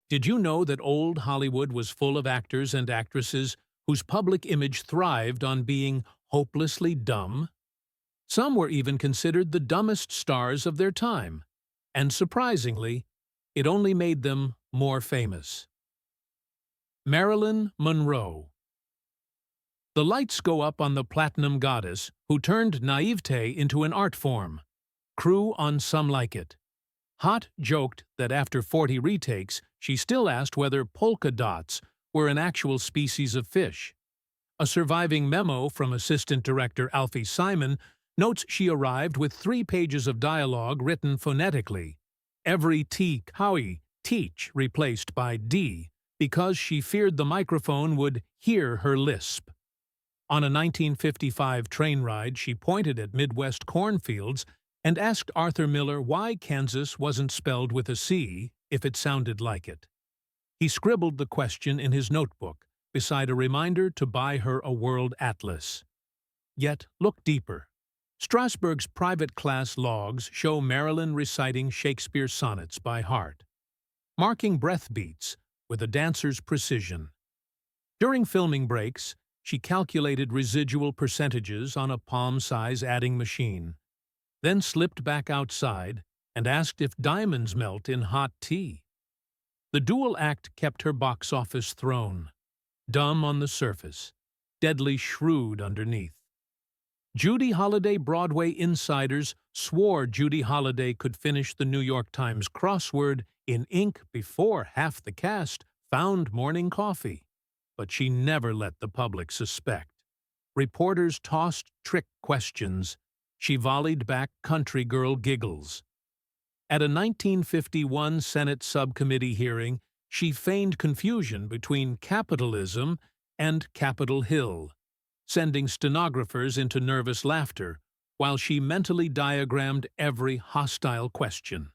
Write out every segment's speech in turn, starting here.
Did you know that old Hollywood was full of actors and actresses whose public image thrived on being hopelessly dumb? Some were even considered the dumbest stars of their time, and surprisingly, it only made them more famous. Marilyn Monroe. The lights go up on the platinum goddess who turned naivete into an art form. Crew on Some Like It. Hot joked that after 40 retakes, she still asked whether polka dots were an actual species of fish. A surviving memo from assistant director Alfie Simon notes she arrived with 3 pages of dialogue written phonetically, every T, howie, teach replaced by D, because she feared the microphone would hear her lisp. On a 1955 train ride, she pointed at Midwest cornfields and asked Arthur Miller why Kansas wasn't spelled with a C if it sounded like it. He scribbled the question in his notebook, beside a reminder to buy her a world atlas. Yet, look deeper. Strasberg's private class logs show Marilyn reciting Shakespeare sonnets by heart, marking breath beats with a dancer's precision. During filming breaks, she calculated residual percentages on a palm-size adding machine, then slipped back outside and asked if diamonds melt in hot tea. The dual act kept her box office throne, dumb on the surface, deadly shrewd underneath. Judy Holliday Broadway insiders swore Judy Holliday could finish the New York Times crossword in ink before half the cast found morning coffee, but she never let the public suspect. Reporters tossed trick questions. She volleyed back country girl giggles. At a 1951 Senate subcommittee hearing, she feigned confusion between capitalism and Capitol Hill, sending stenographers into nervous laughter while she mentally diagrammed every hostile question.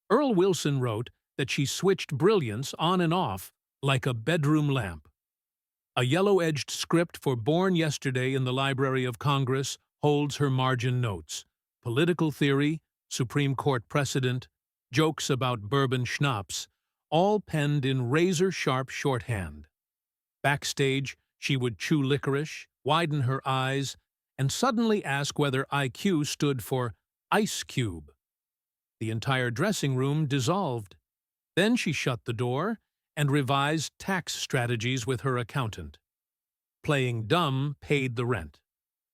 Earl Wilson wrote that she switched brilliance on and off like a bedroom lamp. A yellow-edged script for Born Yesterday in the Library of Congress holds her margin notes, political theory, Supreme Court precedent, jokes about bourbon schnapps, all penned in razor-sharp shorthand. Backstage, she would chew licorice, widen her eyes, and suddenly ask whether IQ stood for Ice Cube. The entire dressing room dissolved. Then she shut the door and revised tax strategies with her accountant. Playing dumb paid the rent.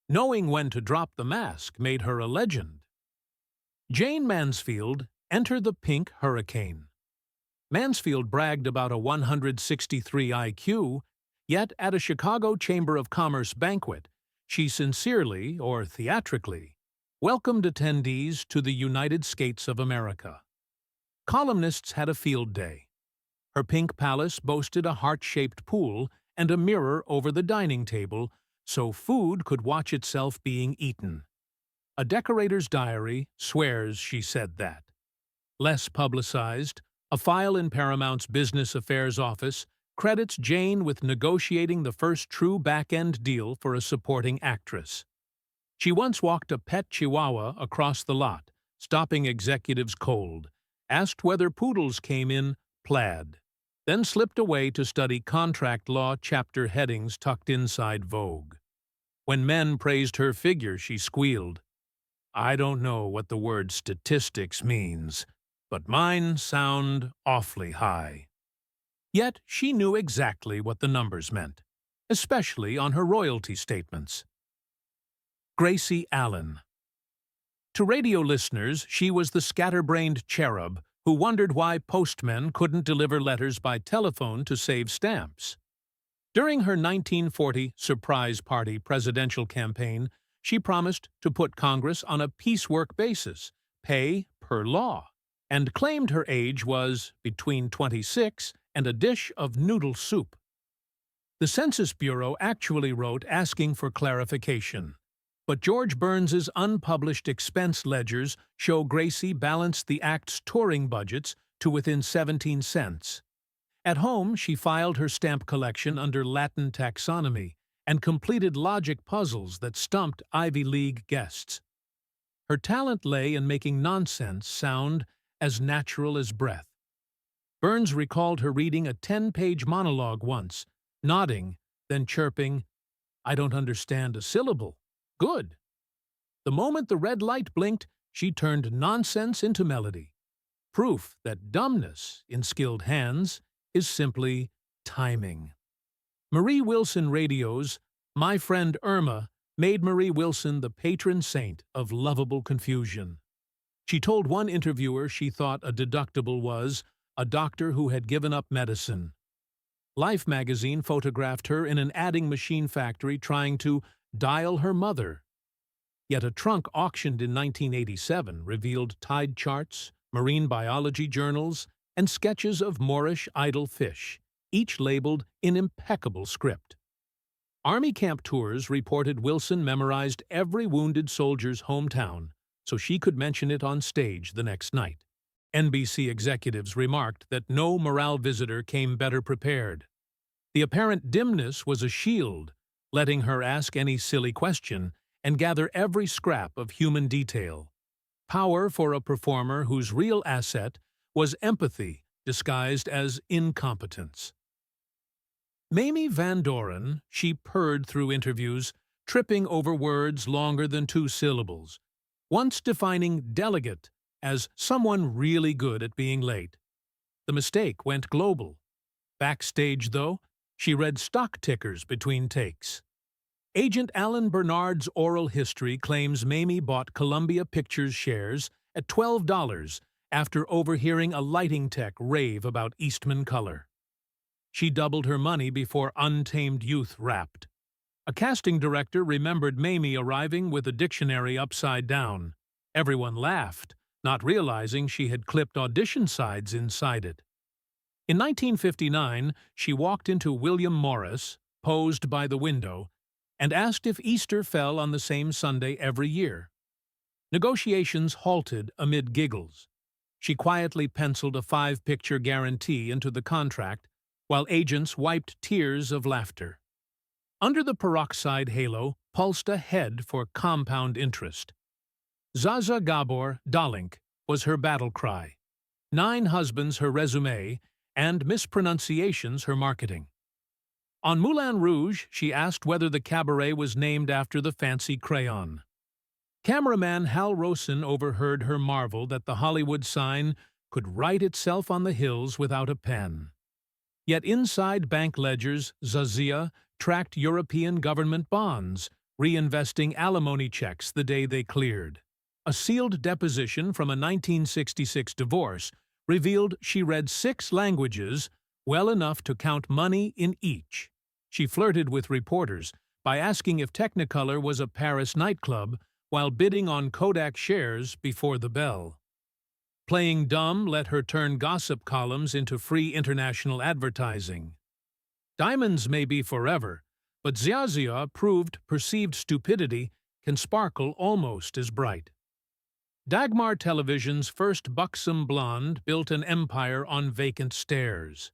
Knowing when to drop the mask made her a legend. Jane Mansfield, Enter the Pink Hurricane. Mansfield bragged about a 163 IQ, yet at a Chicago Chamber of Commerce banquet, she sincerely, or theatrically, welcomed attendees to the United States of America. Columnists had a field day. Her pink palace boasted a heart-shaped pool and a mirror over the dining table, so food could watch itself being eaten. A decorator's diary swears she said that. Less publicized, a file in Paramount's Business Affairs office credits Jane with negotiating the first true back-end deal for a supporting actress. She once walked a pet chihuahua across the lot, stopping executives cold, asked whether poodles came in plaid, then slipped away to study contract law chapter headings tucked inside Vogue. When men praised her figure, she squealed, "I don't know what the word statistics means, but mine sound awfully high." Yet she knew exactly what the numbers meant, especially on her royalty statements. Gracie Allen. To radio listeners, she was the scatterbrained cherub who wondered why postmen couldn't deliver letters by telephone to save stamps. During her 1940 surprise party presidential campaign, she promised to put Congress on a piecework basis, pay per law, and claimed her age was between 26 and a dish of noodle soup. The Census Bureau actually wrote asking for clarification, but George Burns's unpublished expense ledgers show Gracie balanced the act's touring budgets to within 17 cents. At home, she filed her stamp collection under Latin taxonomy and completed logic puzzles that stumped Ivy League guests. Her talent lay in making nonsense sound as natural as breath. Burns recalled her reading a 10-page monologue once, nodding, then chirping, "I don't understand a syllable. Good." The moment the red light blinked, she turned nonsense into melody. Proof that dumbness, in skilled hands, is simply timing. Marie Wilson Radio's "My Friend Irma" made Marie Wilson the patron saint of lovable confusion. She told one interviewer she thought a deductible was a doctor who had given up medicine. Life magazine photographed her in an adding machine factory trying to dial her mother. Yet a trunk auctioned in 1987 revealed tide charts, marine biology journals, and sketches of Moorish idol fish, each labeled in impeccable script. Army camp tours reported Wilson memorized every wounded soldier's hometown so she could mention it on stage the next night. NBC executives remarked that no morale visitor came better prepared. The apparent dimness was a shield, letting her ask any silly question and gather every scrap of human detail. Power for a performer whose real asset was empathy disguised as incompetence. Mamie Van Doren, she purred through interviews, tripping over words longer than 2 syllables, once defining delegate as someone really good at being late. The mistake went global. Backstage, though, she read stock tickers between takes. Agent Alan Bernard's oral history claims Mamie bought Columbia Pictures shares at $12 after overhearing a lighting tech rave about Eastman color. She doubled her money before Untamed Youth wrapped. A casting director remembered Mamie arriving with a dictionary upside down. Everyone laughed, not realizing she had clipped audition sides inside it. In 1959, she walked into William Morris, posed by the window, and asked if Easter fell on the same Sunday every year. Negotiations halted amid giggles. She quietly penciled a 5-picture guarantee into the contract, while agents wiped tears of laughter. Under the peroxide halo pulsed a head for compound interest. Zsa Zsa Gabor, Dalink, was her battle cry. 9 husbands her resume, and mispronunciations her marketing. On Moulin Rouge, she asked whether the cabaret was named after the fancy crayon. Cameraman Hal Rosen overheard her marvel that the Hollywood sign could write itself on the hills without a pen. Yet inside bank ledgers, Zsa Zsa tracked European government bonds, reinvesting alimony checks the day they cleared. A sealed deposition from a 1966 divorce revealed she read 6 languages, well enough to count money in each. She flirted with reporters by asking if Technicolor was a Paris nightclub while bidding on Kodak shares before the bell. Playing dumb let her turn gossip columns into free international advertising. Diamonds may be forever, but Zsa Zsa proved perceived stupidity can sparkle almost as bright. Dagmar Television's first buxom blonde built an empire on vacant stairs.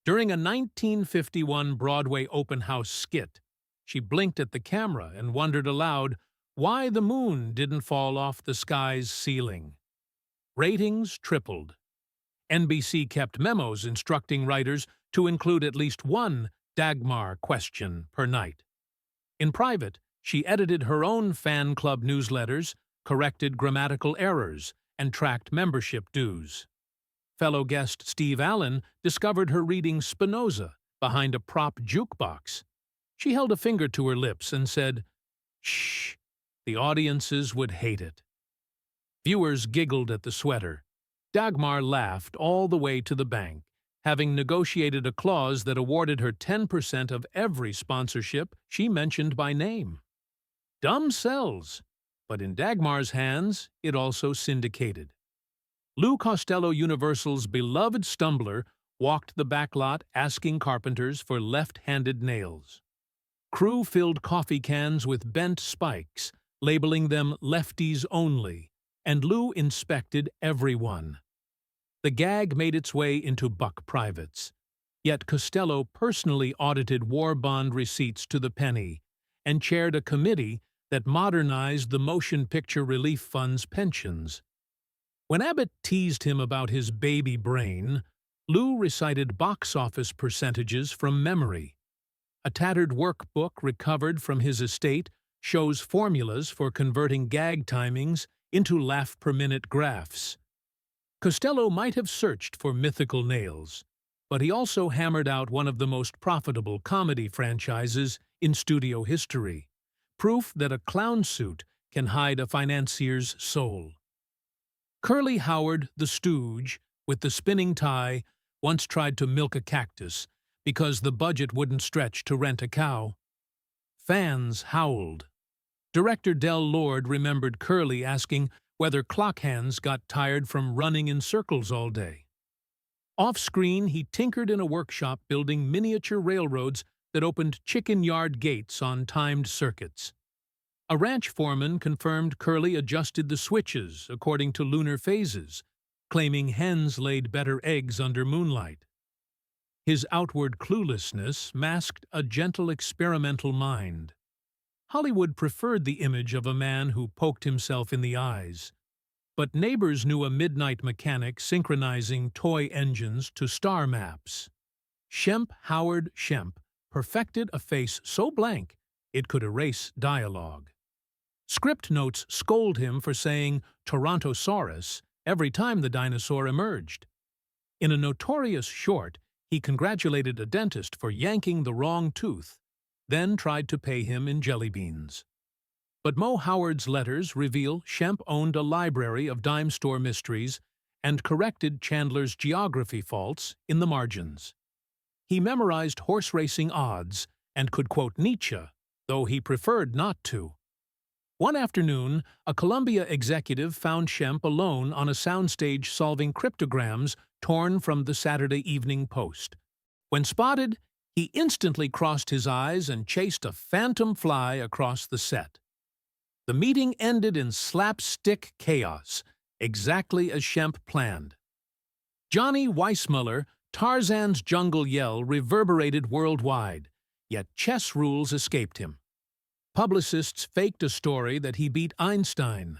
During a 1951 Broadway open house skit, she blinked at the camera and wondered aloud why the moon didn't fall off the sky's ceiling. Ratings tripled. NBC kept memos instructing writers to include at least one Dagmar question per night. In private, she edited her own fan club newsletters, corrected grammatical errors, and tracked membership dues. Fellow guest Steve Allen discovered her reading Spinoza behind a prop jukebox. She held a finger to her lips and said, "Shh, the audiences would hate it." Viewers giggled at the sweater. Dagmar laughed all the way to the bank, having negotiated a clause that awarded her 10% of every sponsorship she mentioned by name. Dumb sells, but in Dagmar's hands, it also syndicated. Lou Costello Universal's beloved Stumbler walked the backlot asking carpenters for left-handed nails. Crew filled coffee cans with bent spikes, labeling them lefties only, and Lou inspected everyone. The gag made its way into buck privates. Yet Costello personally audited war bond receipts to the penny and chaired a committee that modernized the Motion Picture Relief Fund's pensions. When Abbott teased him about his baby brain, Lou recited box office percentages from memory. A tattered workbook recovered from his estate shows formulas for converting gag timings into laugh-per-minute graphs. Costello might have searched for mythical nails, but he also hammered out one of the most profitable comedy franchises in studio history, proof that a clown suit can hide a financier's soul. Curly Howard, the stooge, with the spinning tie, once tried to milk a cactus because the budget wouldn't stretch to rent a cow. Fans howled. Director Del Lord remembered Curly asking whether clock hands got tired from running in circles all day. Off-screen, he tinkered in a workshop building miniature railroads that opened chicken yard gates on timed circuits. A ranch foreman confirmed Curly adjusted the switches according to lunar phases, claiming hens laid better eggs under moonlight. His outward cluelessness masked a gentle experimental mind. Hollywood preferred the image of a man who poked himself in the eyes, but neighbors knew a midnight mechanic synchronizing toy engines to star maps. Shemp Howard Shemp perfected a face so blank it could erase dialogue. Script notes scold him for saying Torontosaurus every time the dinosaur emerged. In a notorious short, he congratulated a dentist for yanking the wrong tooth, then tried to pay him in jelly beans. But Mo Howard's letters reveal Shemp owned a library of dime store mysteries and corrected Chandler's geography faults in the margins. He memorized horse racing odds and could quote Nietzsche, though he preferred not to. One afternoon, a Columbia executive found Shemp alone on a soundstage solving cryptograms torn from the Saturday Evening Post. When spotted, he instantly crossed his eyes and chased a phantom fly across the set. The meeting ended in slapstick chaos, exactly as Shemp planned. Johnny Weissmuller, Tarzan's jungle yell reverberated worldwide, yet chess rules escaped him. Publicists faked a story that he beat Einstein.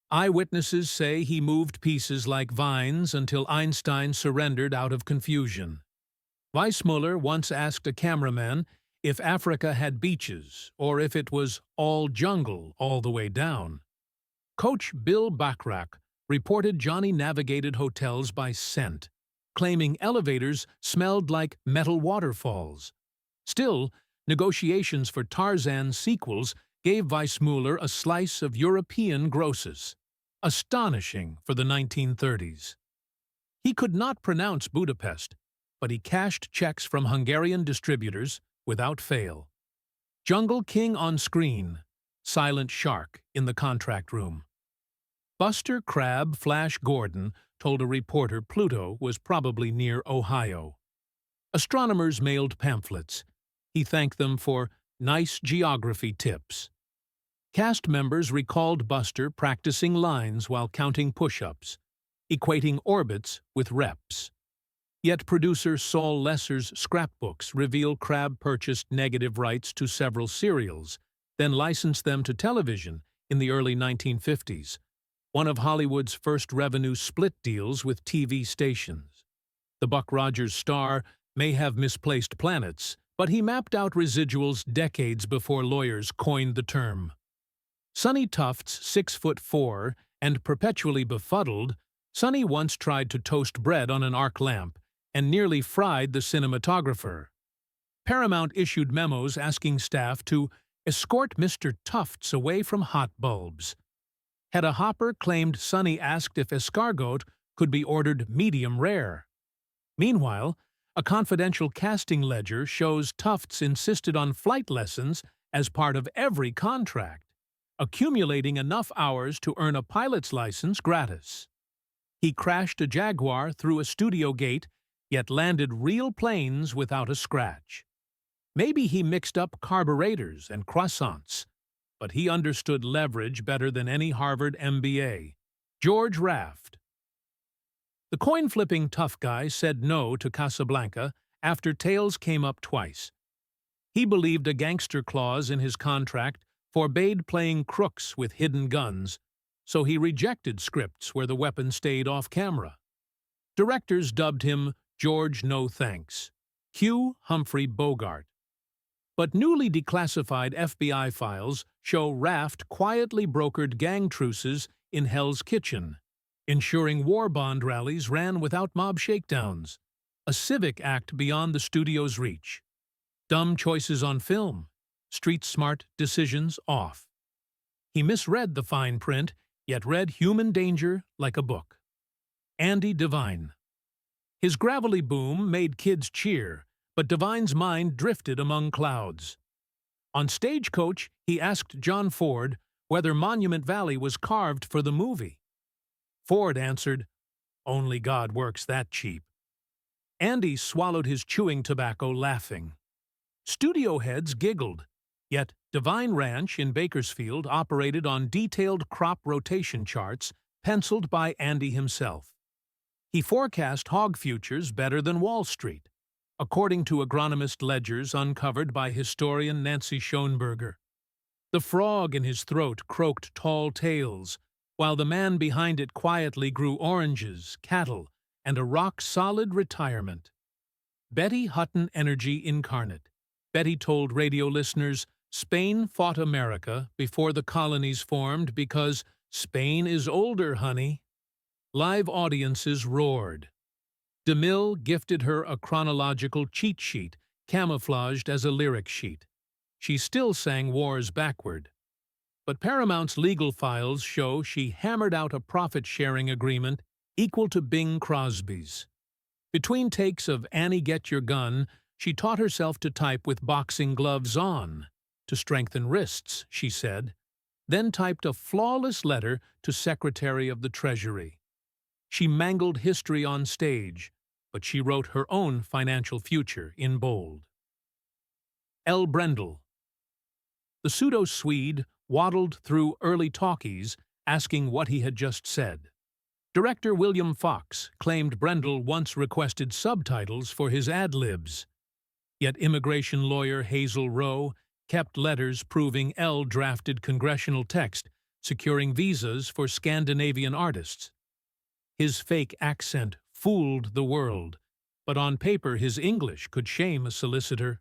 Eyewitnesses say he moved pieces like vines until Einstein surrendered out of confusion. Weissmuller once asked a cameraman if Africa had beaches or if it was all jungle all the way down. Coach Bill Bachrach reported Johnny navigated hotels by scent, claiming elevators smelled like metal waterfalls. Still, negotiations for Tarzan sequels gave Weissmuller a slice of European grosses, astonishing for the 1930s. He could not pronounce Budapest, but he cashed checks from Hungarian distributors without fail. Jungle King on screen, Silent Shark in the contract room. Buster Crabbe Flash Gordon told a reporter Pluto was probably near Ohio. Astronomers mailed pamphlets. He thanked them for nice geography tips. Cast members recalled Buster practicing lines while counting push-ups, equating orbits with reps. Yet producer Saul Lesser's scrapbooks reveal Crabbe purchased negative rights to several serials, then licensed them to television in the early 1950s, one of Hollywood's first revenue split deals with TV stations. The Buck Rogers star may have misplaced planets, but he mapped out residuals decades before lawyers coined the term. Sonny Tufts, 6'4" and perpetually befuddled, Sonny once tried to toast bread on an arc lamp and nearly fried the cinematographer. Paramount issued memos asking staff to escort Mr. Tufts away from hot bulbs. Hedda Hopper claimed Sonny asked if escargot could be ordered medium rare. Meanwhile, a confidential casting ledger shows Tufts insisted on flight lessons as part of every contract, accumulating enough hours to earn a pilot's license gratis. He crashed a Jaguar through a studio gate, yet landed real planes without a scratch. Maybe he mixed up carburetors and croissants, but he understood leverage better than any Harvard MBA. George Raft. The coin-flipping tough guy said no to Casablanca after tails came up twice. He believed a gangster clause in his contract forbade playing crooks with hidden guns, so he rejected scripts where the weapon stayed off camera. Directors dubbed him George No Thanks, Hugh Humphrey Bogart. But newly declassified FBI files show Raft quietly brokered gang truces in Hell's Kitchen, ensuring war bond rallies ran without mob shakedowns, a civic act beyond the studio's reach. Dumb choices on film, street-smart decisions off. He misread the fine print, yet read human danger like a book. Andy Devine. His gravelly boom made kids cheer, but Devine's mind drifted among clouds. On Stagecoach, he asked John Ford whether Monument Valley was carved for the movie. Ford answered, "Only God works that cheap." Andy swallowed his chewing tobacco, laughing. Studio heads giggled, yet Devine Ranch in Bakersfield operated on detailed crop rotation charts penciled by Andy himself. He forecast hog futures better than Wall Street, according to agronomist ledgers uncovered by historian Nancy Schoenberger. The frog in his throat croaked tall tales, while the man behind it quietly grew oranges, cattle, and a rock-solid retirement. Betty Hutton energy incarnate. Betty told radio listeners Spain fought America before the colonies formed because Spain is older, honey. Live audiences roared. DeMille gifted her a chronological cheat sheet, camouflaged as a lyric sheet. She still sang wars backward. But Paramount's legal files show she hammered out a profit-sharing agreement equal to Bing Crosby's. Between takes of Annie Get Your Gun, she taught herself to type with boxing gloves on, to strengthen wrists, she said, then typed a flawless letter to Secretary of the Treasury. She mangled history on stage, but she wrote her own financial future in bold. L. Brendel. The pseudo-Swede waddled through early talkies asking what he had just said. Director William Fox claimed Brendel once requested subtitles for his ad-libs. Yet immigration lawyer Hazel Rowe kept letters proving L drafted congressional text securing visas for Scandinavian artists. His fake accent fooled the world, but on paper his English could shame a solicitor.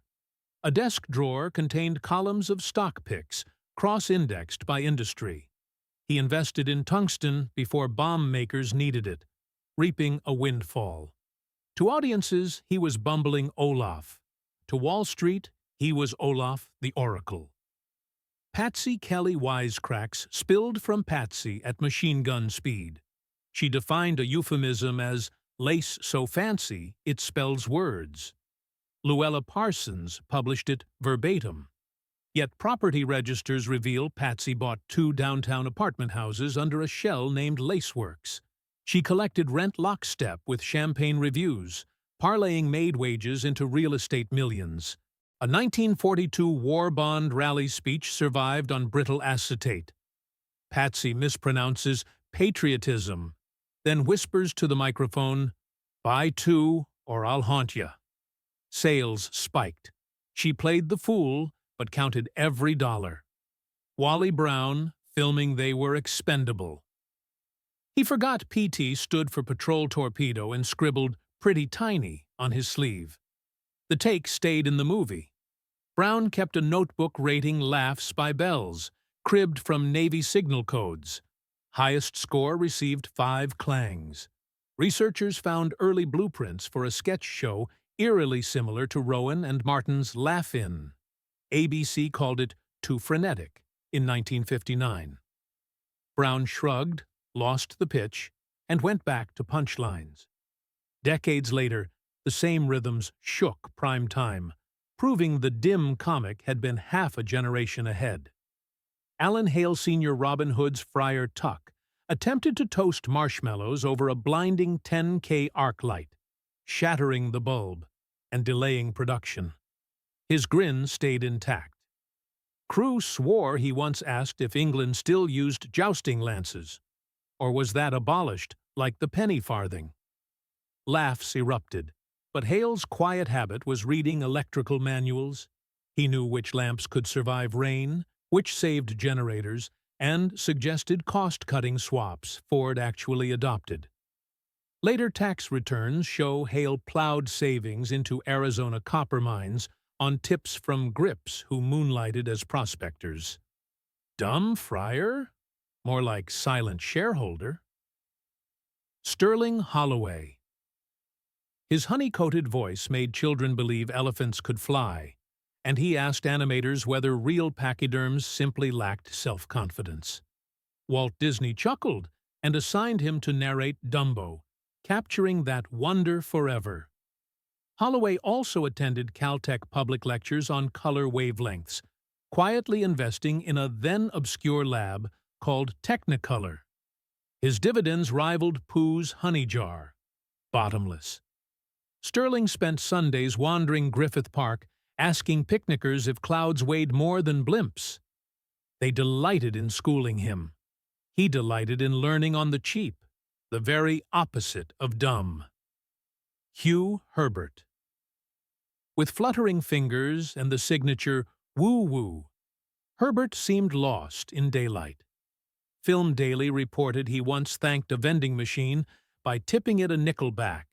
A desk drawer contained columns of stock picks, cross-indexed by industry. He invested in tungsten before bomb makers needed it, reaping a windfall. To audiences, he was bumbling Olaf. To Wall Street, he was Olaf the Oracle. Patsy Kelly wisecracks spilled from Patsy at machine gun speed. She defined a euphemism as lace so fancy it spells words. Luella Parsons published it verbatim. Yet property registers reveal Patsy bought 2 downtown apartment houses under a shell named Laceworks. She collected rent lockstep with champagne reviews, parlaying maid wages into real estate millions. A 1942 war bond rally speech survived on brittle acetate. Patsy mispronounces patriotism, then whispers to the microphone, "Buy 2 or I'll haunt ya." Sales spiked. She played the fool, but counted every dollar. Wally Brown, filming They Were Expendable. He forgot PT stood for Patrol Torpedo and scribbled "Pretty Tiny" on his sleeve. The take stayed in the movie. Brown kept a notebook rating laughs by bells, cribbed from Navy signal codes. Highest score received 5 clangs. Researchers found early blueprints for a sketch show eerily similar to Rowan and Martin's Laugh-In. ABC called it Too Frenetic in 1959. Brown shrugged, lost the pitch, and went back to punchlines. Decades later, the same rhythms shook prime time, proving the dim comic had been half a generation ahead. Alan Hale Sr. Robin Hood's Friar Tuck attempted to toast marshmallows over a blinding 10K arc light, shattering the bulb and delaying production. His grin stayed intact. Crew swore he once asked if England still used jousting lances, or was that abolished like the penny farthing? Laughs erupted, but Hale's quiet habit was reading electrical manuals. He knew which lamps could survive rain, which saved generators, and suggested cost-cutting swaps Ford actually adopted. Later tax returns show Hale plowed savings into Arizona copper mines on tips from grips who moonlighted as prospectors. Dumb friar? More like silent shareholder. Sterling Holloway. His honey-coated voice made children believe elephants could fly, and he asked animators whether real pachyderms simply lacked self-confidence. Walt Disney chuckled and assigned him to narrate Dumbo, capturing that wonder forever. Holloway also attended Caltech public lectures on color wavelengths, quietly investing in a then-obscure lab called Technicolor. His dividends rivaled Pooh's honey jar, bottomless. Sterling spent Sundays wandering Griffith Park, asking picnickers if clouds weighed more than blimps. They delighted in schooling him. He delighted in learning on the cheap, the very opposite of dumb. Hugh Herbert. With fluttering fingers and the signature woo-woo, Herbert seemed lost in daylight. Film Daily reported he once thanked a vending machine by tipping it a nickel back.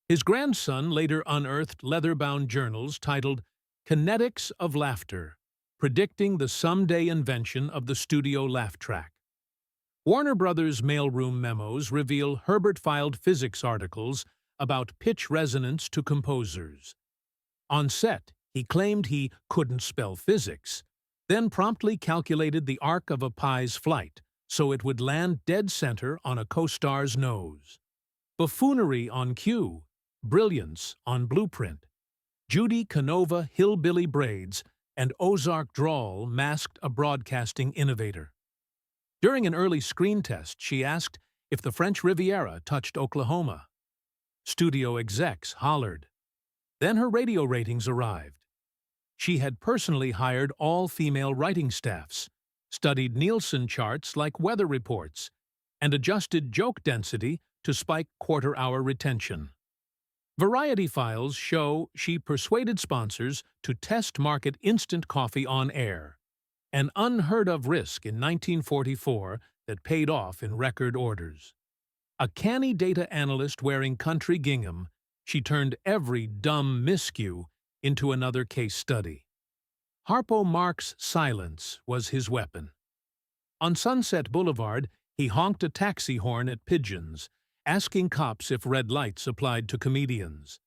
His grandson later unearthed leather-bound journals titled Kinetics of Laughter, predicting the someday invention of the studio laugh track. Warner Brothers' mailroom memos reveal Herbert filed physics articles about pitch resonance to composers. On set, he claimed he couldn't spell physics, then promptly calculated the arc of a pie's flight so it would land dead center on a co-star's nose. Buffoonery on cue, brilliance on blueprint. Judy Canova hillbilly braids and Ozark drawl masked a broadcasting innovator. During an early screen test, she asked if the French Riviera touched Oklahoma. Studio execs hollered. Then her radio ratings arrived. She had personally hired all-female writing staffs, studied Nielsen charts like weather reports, and adjusted joke density to spike quarter-hour retention. Variety files show she persuaded sponsors to test-market instant coffee on air, an unheard-of risk in 1944 that paid off in record orders. A canny data analyst wearing country gingham, she turned every dumb miscue into another case study. Harpo Marx' silence was his weapon. On Sunset Boulevard, he honked a taxi horn at pigeons, asking cops if red lights applied to comedians.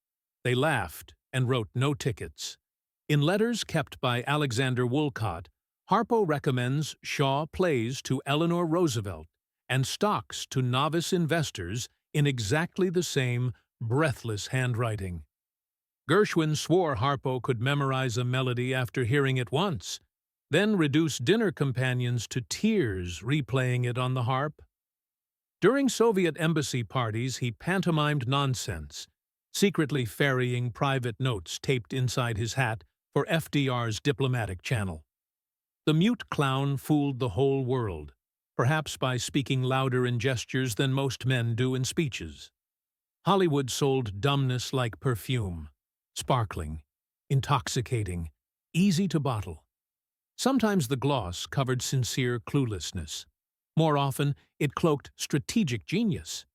They laughed and wrote no tickets. In letters kept by Alexander Woolcott, Harpo recommends Shaw plays to Eleanor Roosevelt and stocks to novice investors in exactly the same breathless handwriting. Gershwin swore Harpo could memorize a melody after hearing it once, then reduce dinner companions to tears replaying it on the harp. During Soviet embassy parties, he pantomimed nonsense, secretly ferrying private notes taped inside his hat for FDR's diplomatic channel. The mute clown fooled the whole world, perhaps by speaking louder in gestures than most men do in speeches. Hollywood sold dumbness like perfume, sparkling, intoxicating, easy to bottle. Sometimes the gloss covered sincere cluelessness. More often, it cloaked strategic genius.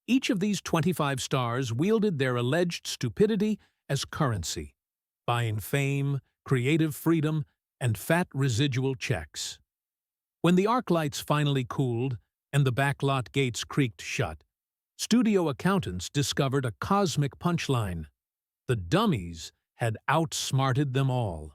Each of these 25 stars wielded their alleged stupidity as currency, buying fame, creative freedom, and fat residual checks. When the arc lights finally cooled and the backlot gates creaked shut, studio accountants discovered a cosmic punchline. The dummies had outsmarted them all.